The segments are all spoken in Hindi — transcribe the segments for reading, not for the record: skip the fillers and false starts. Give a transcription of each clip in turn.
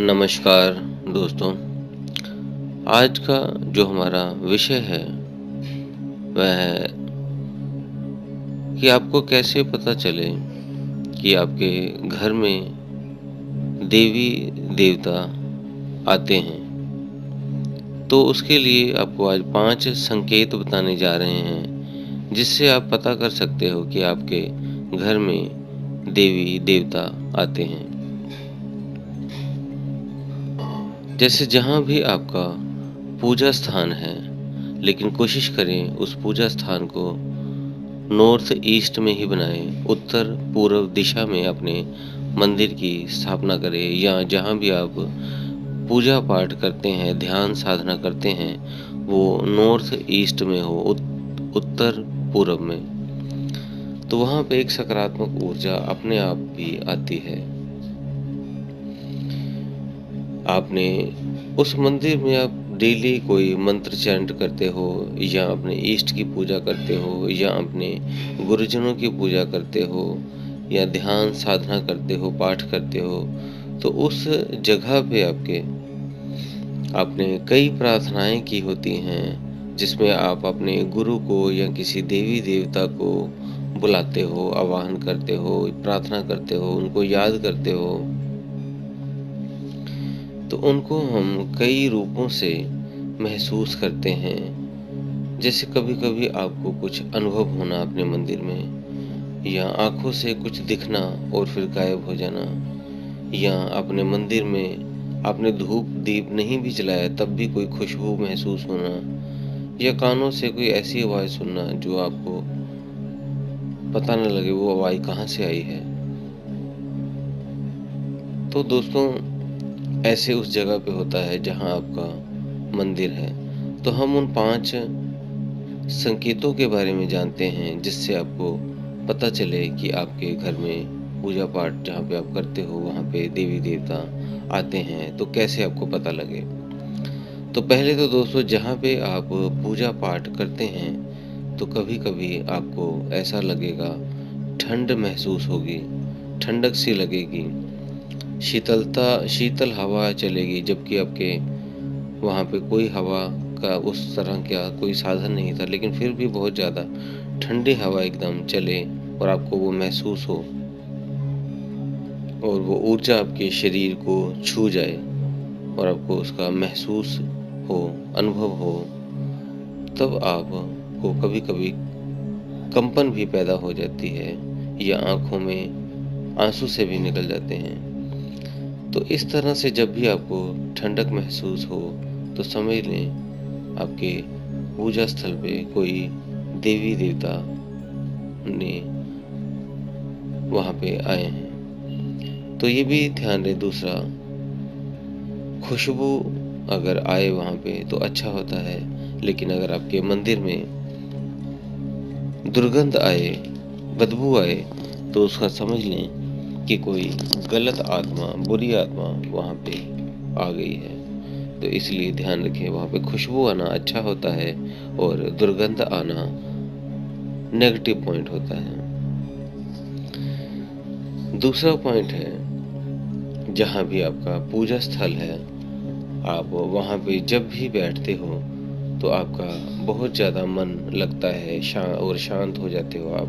नमस्कार दोस्तों। आज का जो हमारा विषय है वह है कि आपको कैसे पता चले कि आपके घर में देवी देवता आते हैं। तो उसके लिए आपको आज 5 संकेत बताने जा रहे हैं जिससे आप पता कर सकते हो कि आपके घर में देवी देवता आते हैं। जैसे जहाँ भी आपका पूजा स्थान है, लेकिन कोशिश करें उस पूजा स्थान को नॉर्थ ईस्ट में ही बनाएं, उत्तर पूर्व दिशा में अपने मंदिर की स्थापना करें, या जहाँ भी आप पूजा पाठ करते हैं, ध्यान साधना करते हैं, वो नॉर्थ ईस्ट में हो, उत्तर पूर्व में। तो वहाँ पे एक सकारात्मक ऊर्जा अपने आप भी आती है। आपने उस मंदिर में आप डेली कोई मंत्र चैंट करते हो, या अपने इष्ट की पूजा करते हो, या अपने गुरुजनों की पूजा करते हो, या ध्यान साधना करते हो, पाठ करते हो, तो उस जगह पे आपने कई प्रार्थनाएं की होती हैं जिसमें आप अपने गुरु को या किसी देवी देवता को बुलाते हो, आवाहन करते हो, प्रार्थना करते हो, उनको याद करते हो। तो उनको हम कई रूपों से महसूस करते हैं। जैसे कभी-कभी आपको कुछ अनुभव होना अपने मंदिर में, या आँखों से कुछ दिखना और फिर गायब हो जाना, या अपने मंदिर में आपने धूप दीप नहीं भी जलाया तब भी कोई खुशबू महसूस होना, या कानों से कोई ऐसी आवाज़ सुनना जो आपको पता न लगे वो आवाज़ कहाँ से आई है। तो दोस्तों, ऐसे उस जगह पे होता है जहाँ आपका मंदिर है। तो हम उन 5 संकेतों के बारे में जानते हैं जिससे आपको पता चले कि आपके घर में पूजा पाठ जहाँ पे आप करते हो वहाँ पे देवी देवता आते हैं। तो कैसे आपको पता लगे? तो पहले तो दोस्तों, जहाँ पे आप पूजा पाठ करते हैं तो कभी-कभी आपको ऐसा लगेगा, ठंड महसूस होगी, ठंडक सी लगेगी, शीतल हवा चलेगी, जबकि आपके वहाँ पे कोई हवा का उस तरह का कोई साधन नहीं था, लेकिन फिर भी बहुत ज़्यादा ठंडी हवा एकदम चले और आपको वो महसूस हो, और वो ऊर्जा आपके शरीर को छू जाए और आपको उसका महसूस हो, अनुभव हो, तब आपको कभी-कभी कंपन भी पैदा हो जाती है, या आँखों में आँसू से भी निकल जाते हैं। तो इस तरह से जब भी आपको ठंडक महसूस हो तो समझ लें आपके पूजा स्थल पे कोई देवी देवता ने वहाँ पे आए हैं। तो ये भी ध्यान रहे। दूसरा, खुशबू अगर आए वहाँ पे तो अच्छा होता है, लेकिन अगर आपके मंदिर में दुर्गंध आए, बदबू आए, तो उसका समझ लें कि कोई गलत आत्मा, बुरी आत्मा वहाँ पे आ गई है। तो इसलिए ध्यान रखें, वहाँ पे खुशबू आना अच्छा होता है और दुर्गंध आना नेगेटिव पॉइंट होता है। दूसरा पॉइंट है, जहाँ भी आपका पूजा स्थल है, आप वहाँ पे जब भी बैठते हो तो आपका बहुत ज़्यादा मन लगता है, और शांत हो जाते हो आप।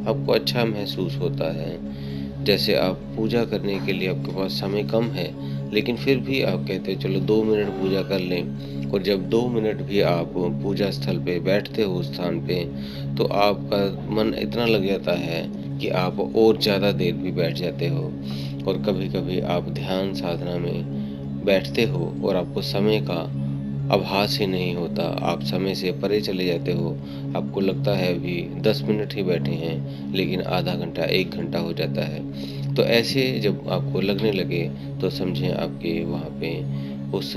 आपको अच्छा महसूस होता है। जैसे आप पूजा करने के लिए आपके पास समय कम है, लेकिन फिर भी आप कहते हो चलो 2 मिनट पूजा कर लें, और जब 2 मिनट भी आप पूजा स्थल पे बैठते हो उस स्थान पे, तो आपका मन इतना लग जाता है कि आप और ज़्यादा देर भी बैठ जाते हो। और कभी-कभी आप ध्यान साधना में बैठते हो और आपको समय का आभास ही नहीं होता, आप समय से परे चले जाते हो। आपको लगता है अभी 10 मिनट ही बैठे हैं, लेकिन आधा घंटा, 1 घंटा हो जाता है। तो ऐसे जब आपको लगने लगे तो समझें आपके वहाँ पे उस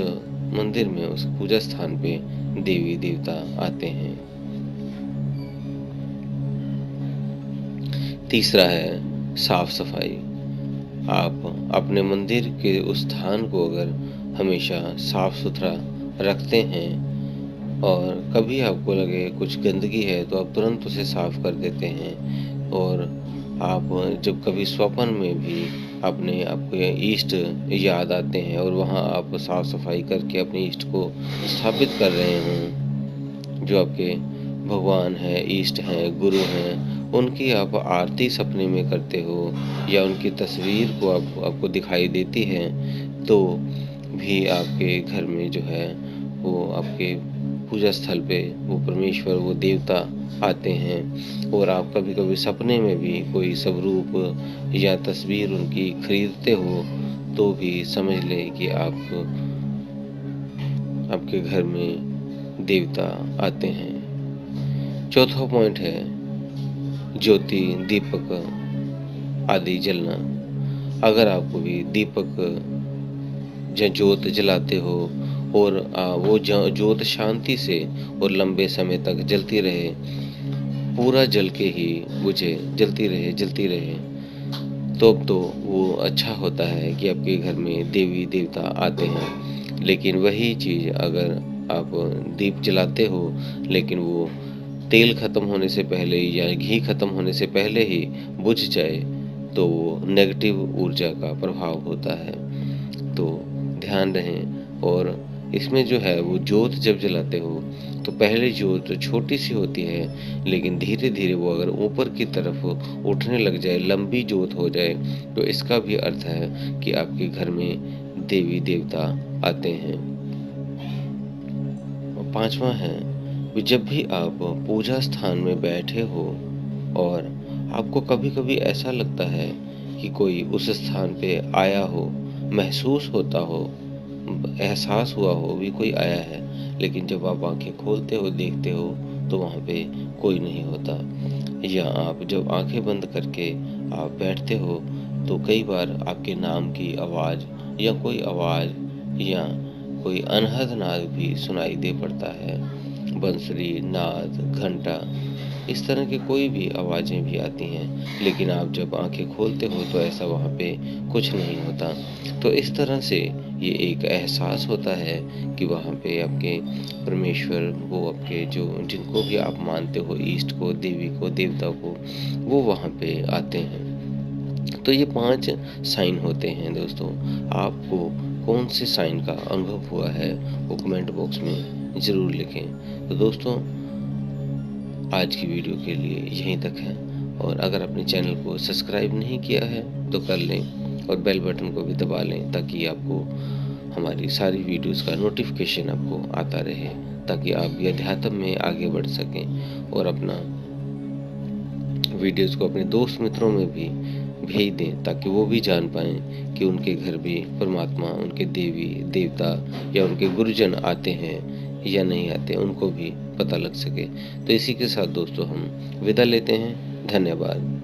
मंदिर में, उस पूजा स्थान पे देवी देवता आते हैं। तीसरा है साफ सफाई। आप अपने मंदिर के उस स्थान को अगर हमेशा साफ सुथरा रखते हैं, और कभी आपको लगे कुछ गंदगी है तो आप तुरंत उसे साफ कर देते हैं, और आप जब कभी स्वप्न में भी अपने आपको ईष्ट याद आते हैं और वहाँ आप साफ सफाई करके अपने ईष्ट को स्थापित कर रहे हों, जो आपके भगवान हैं, इष्ट हैं, गुरु हैं, उनकी आप आरती सपने में करते हो या उनकी तस्वीर को आपको दिखाई देती है, तो भी आपके घर में जो है वो आपके पूजा स्थल पे वो परमेश्वर, वो देवता आते हैं। और आप कभी-कभी सपने में भी कोई स्वरूप या तस्वीर उनकी खरीदते हो, तो भी समझ लें कि आपके घर में देवता आते हैं। चौथा पॉइंट है ज्योति, दीपक आदि जलना। अगर आप कोई दीपक या ज्योत जलाते हो और वो ज्योत शांति से और लंबे समय तक जलती रहे, पूरा जल के ही बुझे, जलती रहे, तो अब तो वो अच्छा होता है कि आपके घर में देवी देवता आते हैं। लेकिन वही चीज़ अगर आप दीप जलाते हो लेकिन वो तेल ख़त्म होने से पहले या घी ख़त्म होने से पहले ही बुझ जाए, तो वो नेगेटिव ऊर्जा का प्रभाव होता है। तो ध्यान रहें। और इसमें जो है वो जोत जब जलाते हो तो पहले जोत छोटी सी होती है, लेकिन धीरे धीरे वो अगर ऊपर की तरफ उठने लग जाए, लंबी जोत हो जाए, तो इसका भी अर्थ है कि आपके घर में देवी देवता आते हैं। और पांचवा है कि जब भी आप पूजा स्थान में बैठे हो और आपको कभी-कभी ऐसा लगता है कि कोई उस स्थान पे आया हो, महसूस होता हो, एहसास हुआ हो भी कोई आया है, लेकिन जब आप आंखें खोलते हो, देखते हो, तो वहाँ पे कोई नहीं होता। या आप जब आंखें बंद करके आप बैठते हो, तो कई बार आपके नाम की आवाज़ या कोई आवाज़ या कोई अनहद नाद भी सुनाई दे पड़ता है। बंसरी, नाद, घंटा, इस तरह की कोई भी आवाज़ें भी आती हैं, लेकिन आप जब आंखें खोलते हो तो ऐसा वहाँ पे कुछ नहीं होता। तो इस तरह से ये एक एहसास होता है कि वहाँ पे आपके परमेश्वर, वो आपके जो जिनको भी आप मानते हो, इष्ट को, देवी को, देवता को, वो वहाँ पे आते हैं। तो ये 5 साइन होते हैं दोस्तों। आपको कौन से साइन का अनुभव हुआ है वो कमेंट बॉक्स में ज़रूर लिखें। तो दोस्तों, आज की वीडियो के लिए यहीं तक है। और अगर अपने चैनल को सब्सक्राइब नहीं किया है तो कर लें और बेल बटन को भी दबा लें, ताकि आपको हमारी सारी वीडियोस का नोटिफिकेशन आपको आता रहे, ताकि आप भी अध्यात्म में आगे बढ़ सकें और अपना वीडियोस को अपने दोस्त मित्रों में भी भेज दें, ताकि वो भी जान पाएँ कि उनके घर भी परमात्मा, उनके देवी देवता या उनके गुरुजन आते हैं या नहीं आते, उनको भी पता लग सके। तो इसी के साथ दोस्तों हम विदा लेते हैं। धन्यवाद।